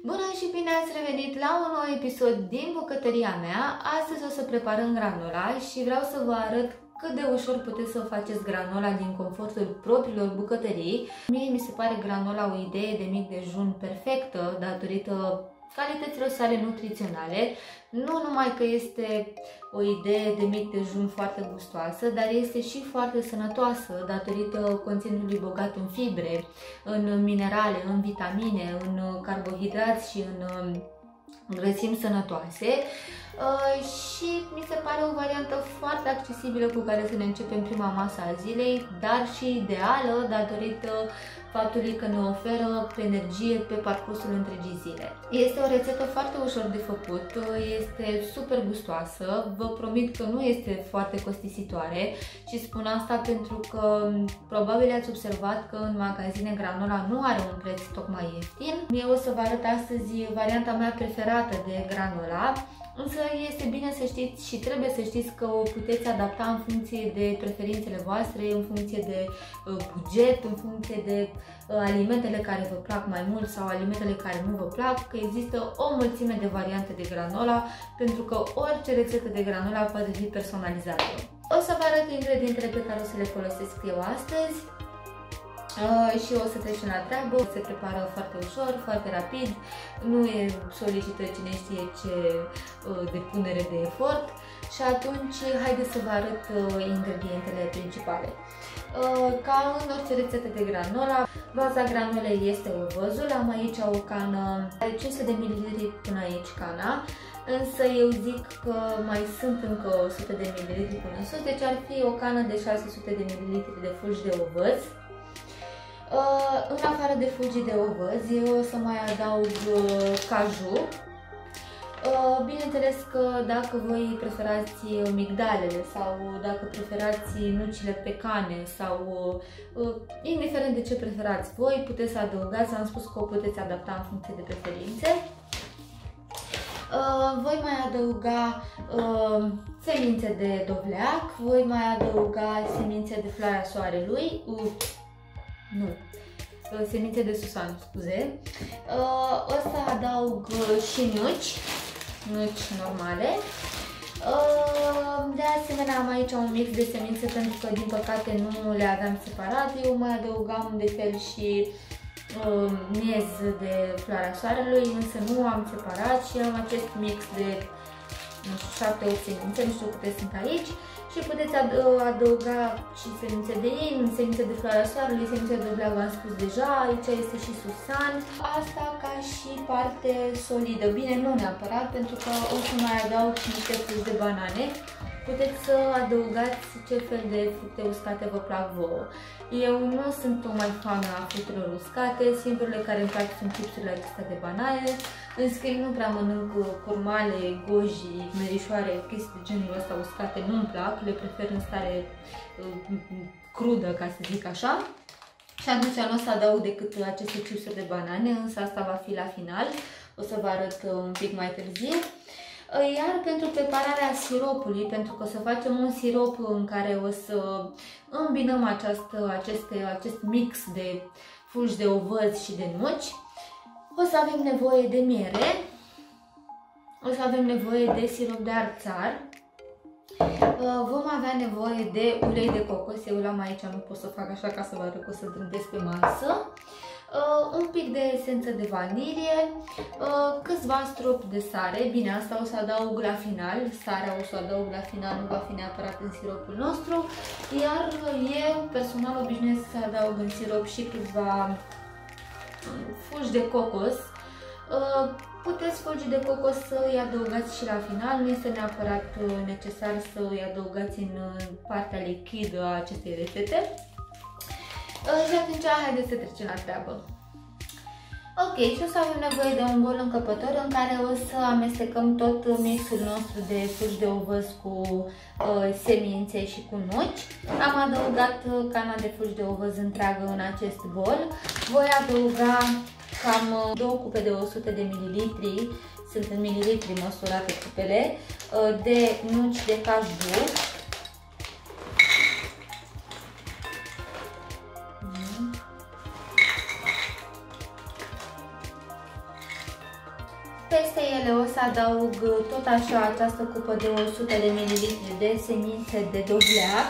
Bună și bine ați revenit la un nou episod din bucătăria mea. Astăzi o să preparăm granola și vreau să vă arăt cât de ușor puteți să faceți granola din confortul propriilor bucătării. Mie mi se pare granola o idee de mic dejun perfectă datorită calităților sale nutriționale. Nu numai că este o idee de mic dejun foarte gustoasă, dar este și foarte sănătoasă datorită conținutului bogat în fibre, în minerale, în vitamine, în carbohidrați și în grăsimi sănătoase. Și mi se pare o variantă foarte accesibilă cu care să ne începem prima masă a zilei, dar și ideală datorită faptului că ne oferă energie pe parcursul întregii zile. Este o rețetă foarte ușor de făcut, este super gustoasă, vă promit că nu este foarte costisitoare și spun asta pentru că probabil ați observat că în magazine granola nu are un preț tocmai ieftin. Eu o să vă arăt astăzi varianta mea preferată de granola. Însă este bine să știți și trebuie să știți că o puteți adapta în funcție de preferințele voastre, în funcție de buget, în funcție de alimentele care vă plac mai mult sau alimentele care nu vă plac, că există o mulțime de variante de granola, pentru că orice rețetă de granola poate fi personalizată. O să vă arăt ingredientele pe care o să le folosesc eu astăzi. Și o să trecem la treabă. Se prepară foarte ușor, foarte rapid, nu solicită cine știe ce depunere de efort și atunci haideți să vă arăt ingredientele principale. Ca în orice rețetă de granola, baza granolei este ovăzul. Am aici o cană de 500 de ml până aici cana, însă eu zic că mai sunt încă 100 de ml până sus, deci ar fi o cană de 600 de ml de fulgi de ovăz. În afară de fulgi de ovăz, eu o să mai adaug caju. Bineînțeles că dacă voi preferați migdalele sau dacă preferați nucile pecane sau indiferent de ce preferați voi, puteți să adăugați, am spus că o puteți adapta în funcție de preferințe. Voi mai adăuga semințe de dovleac, voi mai adăuga semințe de floarea soarelui, semințe de susan, scuze. O să adaug și nuci normale. De asemenea am aici un mix de semințe pentru că din păcate nu le aveam separat. Eu mai adăugam de fel și miez de floarea soarelui, însă nu am separat și am acest mix de 7-8 semințe, nu știu câte sunt aici. Și puteți adăuga și semințe de in, semințe de floarea soarelui, semințe de dovleac, v-am spus deja, aici este și susan. Asta ca și parte solidă, bine, nu neapărat, pentru că o să mai adaug și niște fructe de banane. Puteți să adăugați ce fel de fructe uscate vă plac vouă. Eu nu sunt tocmai fană a fructelor uscate, singurele care îmi plac sunt chipsurile acestea de banane. În schimb, nu prea mănânc curmale, goji, merișoare, chestii de genul ăsta uscate, nu-mi plac, le prefer în stare crudă, ca să zic așa. Și atunci nu o să adaug decât aceste chipsuri de banane, însă asta va fi la final, o să vă arăt un pic mai târziu. Iar pentru prepararea siropului, pentru că o să facem un sirop în care o să îmbinăm acest mix de fulgi de ovăz și de nuci, o să avem nevoie de miere, o să avem nevoie de sirop de arțar, vom avea nevoie de ulei de cocos, eu l-am aici, nu pot să fac așa ca să vă arăt că o să trândesc pe masă, un pic de esență de vanilie, câțiva stropi de sare, bine, asta o să adaug la final, sarea o să adaug la final, nu va fi neapărat în siropul nostru, iar eu personal obișnuiesc să adaug în sirop și câțiva fulgi de cocos. Puteți fulgi de cocos să îi adăugați și la final, nu este neapărat necesar să îi adăugați în partea lichidă a acestei rețete. Și atunci haideți să trecem la treabă. Ok, și o să avem nevoie de un bol încăpător în care o să amestecăm tot mixul nostru de fulgi de ovăz cu semințe și cu nuci. Am adăugat cana de fulgi de ovăz întreagă în acest bol. Voi adăuga cam 2 cupe de 100 de mililitri, sunt în mililitri măsurate cupele, de nuci de caju. peste ele o să adaug tot așa această cupă de 100 de ml de semințe de dovleac.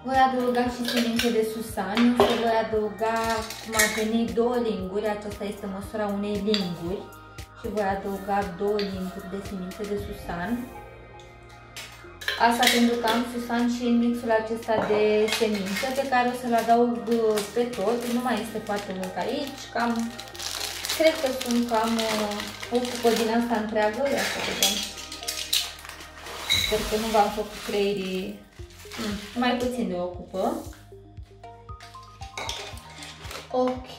Voi adăuga și semințe de susan, însă voi adăuga cum ar veni 2 linguri, aceasta este măsura unei linguri și voi adăuga 2 linguri de semințe de susan. Asta pentru că am susan și în mixul acesta de semințe pe care o să-l adaug pe tot, nu mai este foarte mult aici, cred că sunt cam o cupă din asta întreagă, ia să vedem. Sper că nu v-am făcut creierii. Mai puțin de o cupă. Ok.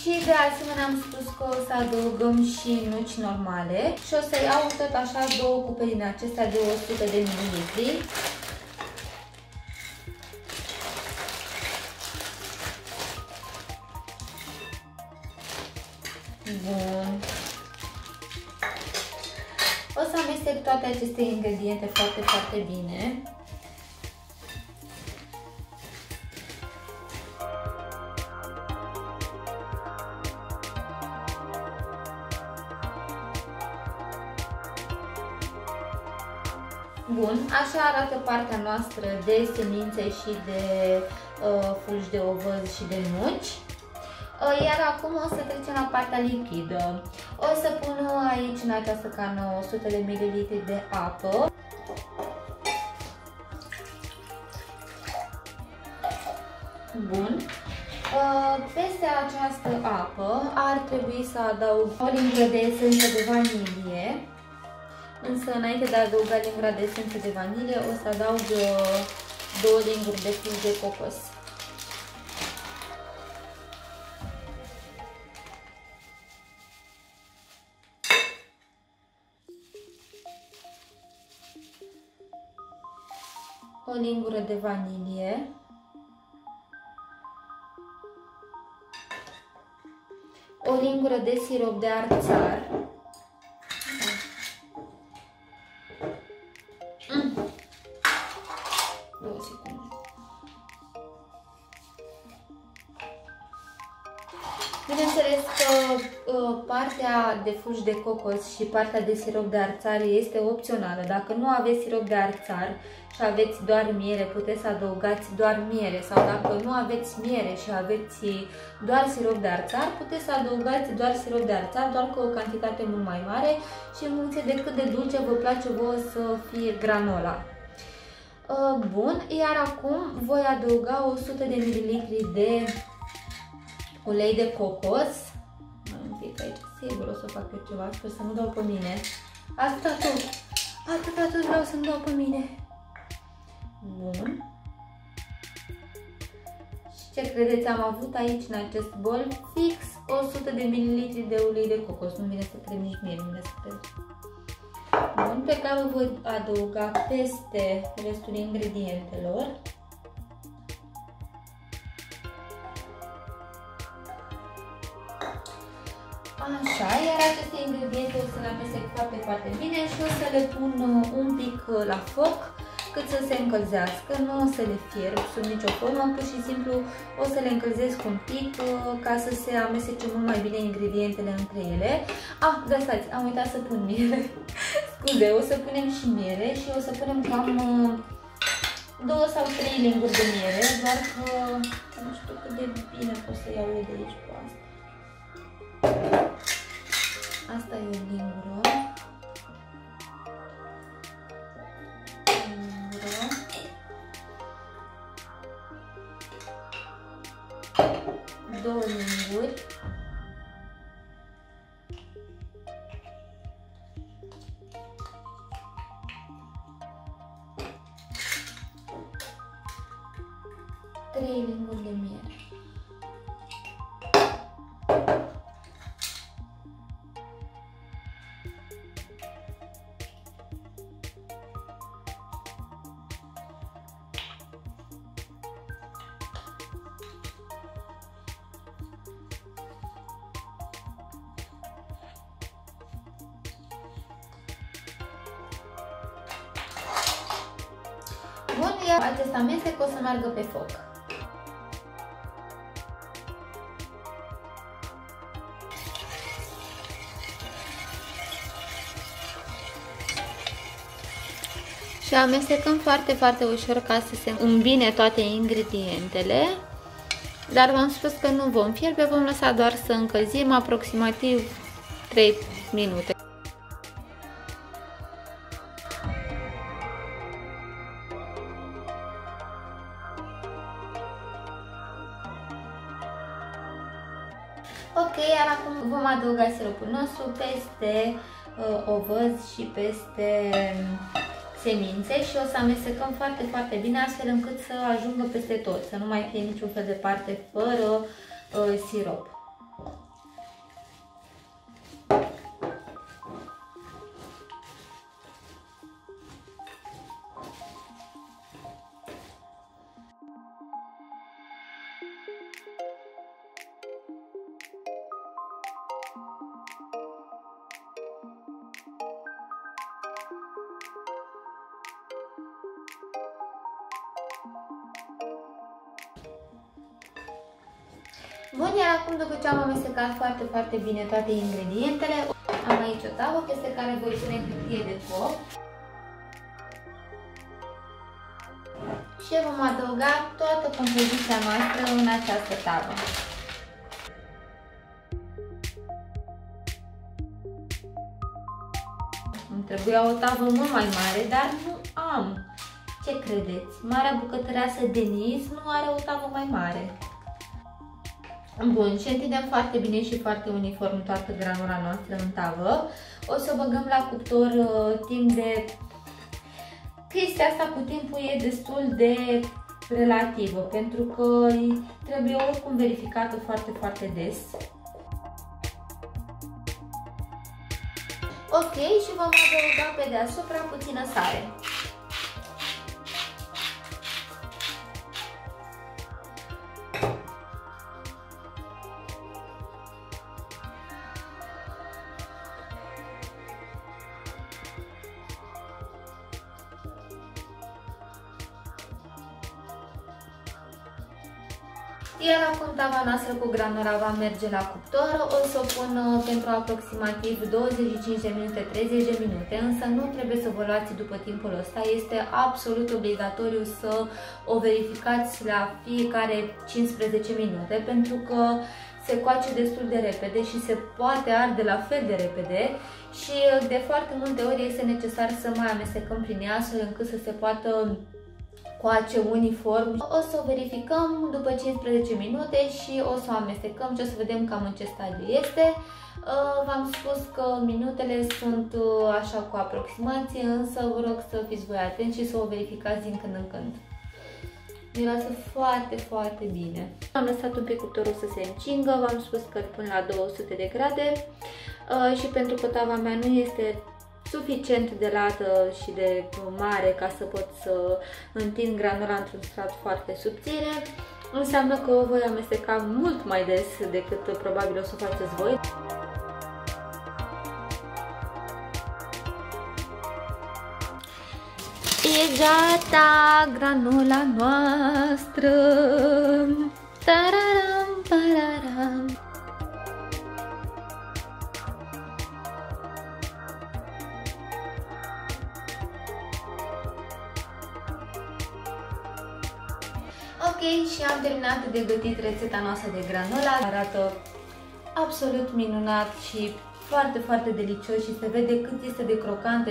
Și de asemenea am spus că o să adăugăm și nuci normale. Și o să iau tot așa 2 cupe din acestea de 100 de ml. Bun. O să amestec toate aceste ingrediente foarte, foarte bine. Bun, așa arată partea noastră de semințe și de fulgi de ovăz și de nuci. Iar acum o să trecem la partea lichidă. O să pun aici în această cană 100 de ml de apă. Bun. Peste această apă ar trebui să adaug o lingură de esență de vanilie. Însă, înainte de a adăuga lingura de esență de vanilie, o să adaug 2 linguri de fulgi de cocos. O lingură de vanilie. O lingură de sirop de arțar. Bineînțeles că partea de fulgi de cocos și partea de sirop de arțar este opțională. Dacă nu aveți sirop de arțar și aveți doar miere, puteți să adăugați doar miere. Sau dacă nu aveți miere și aveți doar sirop de arțar, puteți să adăugați doar sirop de arțar, doar cu o cantitate mult mai mare și în funcție de cât de dulce vă place vouă să fie granola. Bun, iar acum voi adăuga 100 de ml de ulei de cocos. Mai un pic aici, sigur o să fac eu ceva, sper să nu dau pe mine. Atâta tot vreau să nu dau pe mine. Bun. Și ce credeți, am avut aici în acest bol fix 100 de ml de ulei de cocos. Nu vine să cred nici mie, nu vine să cred. Bun, pe care o voi adăuga peste restul ingredientelor. Așa, iar aceste ingrediente o să le amestec foarte, foarte bine și o să le pun un pic la foc cât să se încălzească, nu o să le fierb sub nicio formă, pur și simplu o să le încălzesc un pic ca să se amestece mult mai bine ingredientele între ele. Da, stați, am uitat să pun miere. Scuze, o să punem și miere și o să punem cam 2 sau 3 linguri de miere, doar că nu știu cât de bine pot să iau eu de aici cu asta. Asta e o lingură. Două linguri. Trei linguri de miere. Bun, iar acest amestec o să meargă pe foc. Și amestecăm foarte, foarte ușor ca să se îmbine toate ingredientele. Dar v-am spus că nu vom fierbe, vom lăsa doar să încălzim aproximativ 3 minute. Ok, iar acum vom adăuga siropul nostru peste ovăz și peste semințe și o să amestecăm foarte, foarte bine astfel încât să ajungă peste tot, să nu mai fie niciun fel de parte fără sirop. Bun, iar acum după ce am amestecat foarte, foarte bine toate ingredientele, am aici o tavă peste care voi pune hârtie de foc și vom adăuga toată compoziția noastră în această tavă. Îmi trebuia o tavă mult mai mare, dar nu am. Ce credeți? Marea bucătăreasă Denise nu are o tavă mai mare. Bun, și întindem foarte bine și foarte uniform toată granula noastră în tavă. O să o băgăm la cuptor timp de... Chestia asta cu timpul e destul de relativă, pentru că trebuie oricum verificată foarte, foarte des. Ok, și vom adăuga pe deasupra puțină sare. Iar acum tava noastră cu granula va merge la cuptor, o să o pun pentru aproximativ 25 de minute, 30 de minute, însă nu trebuie să vă luați după timpul ăsta, este absolut obligatoriu să o verificați la fiecare 15 minute, pentru că se coace destul de repede și se poate arde la fel de repede și de foarte multe ori este necesar să mai amestecăm prin ea astfel încât să se poată coace uniform. O să o verificăm după 15 minute și o să o amestecăm și o să vedem cam în ce stadiu este. V-am spus că minutele sunt așa cu aproximație, însă vă rog să fiți voi atenți și să o verificați din când în când. Miroase foarte, foarte bine. Am lăsat un pic cuptorul să se încingă, v-am spus că îl pun la 200 de grade și pentru că tava mea nu este suficient de lată și de mare ca să pot să întind granula într-un strat foarte subțire, înseamnă că o voi amesteca mult mai des decât probabil o să o faceți voi. E gata granula noastră! Tararam, pararam! Ok, și am terminat de gătit rețeta noastră de granola. Arată absolut minunat și foarte, foarte delicios și se vede cât este de crocantă.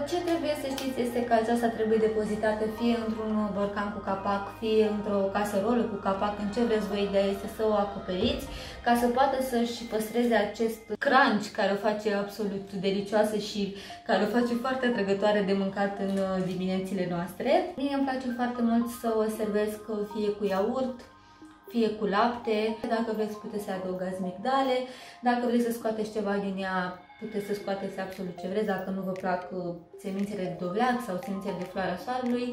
Ce trebuie să știți este că aceasta trebuie depozitată fie într-un borcan cu capac, fie într-o caserolă cu capac, în ce vreți voi, ideea este să o acoperiți, ca să poată să-și păstreze acest crunch care o face absolut delicioasă și care o face foarte atrăgătoare de mâncat în diminețile noastre. Mie îmi place foarte mult să o servesc fie cu iaurt, fie cu lapte. Dacă vreți puteți să adăugați migdale, dacă vreți să scoateți ceva din ea, puteți să scoateți absolut ce vreți, dacă nu vă plac semințele de dovleac sau semințele de floarea soarelui.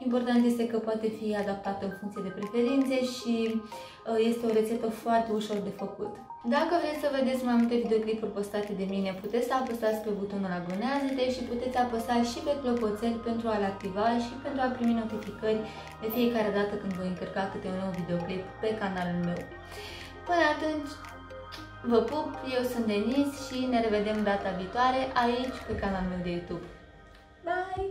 Important este că poate fi adaptată în funcție de preferințe și este o rețetă foarte ușor de făcut. Dacă vreți să vedeți mai multe videoclipuri postate de mine, puteți să apăsați pe butonul abonează-te și puteți apăsa și pe clopoțel pentru a-l activa și pentru a primi notificări de fiecare dată când voi încărca câte un nou videoclip pe canalul meu. Până atunci, vă pup, eu sunt Denis și ne revedem data viitoare aici pe canalul meu de YouTube. Bye!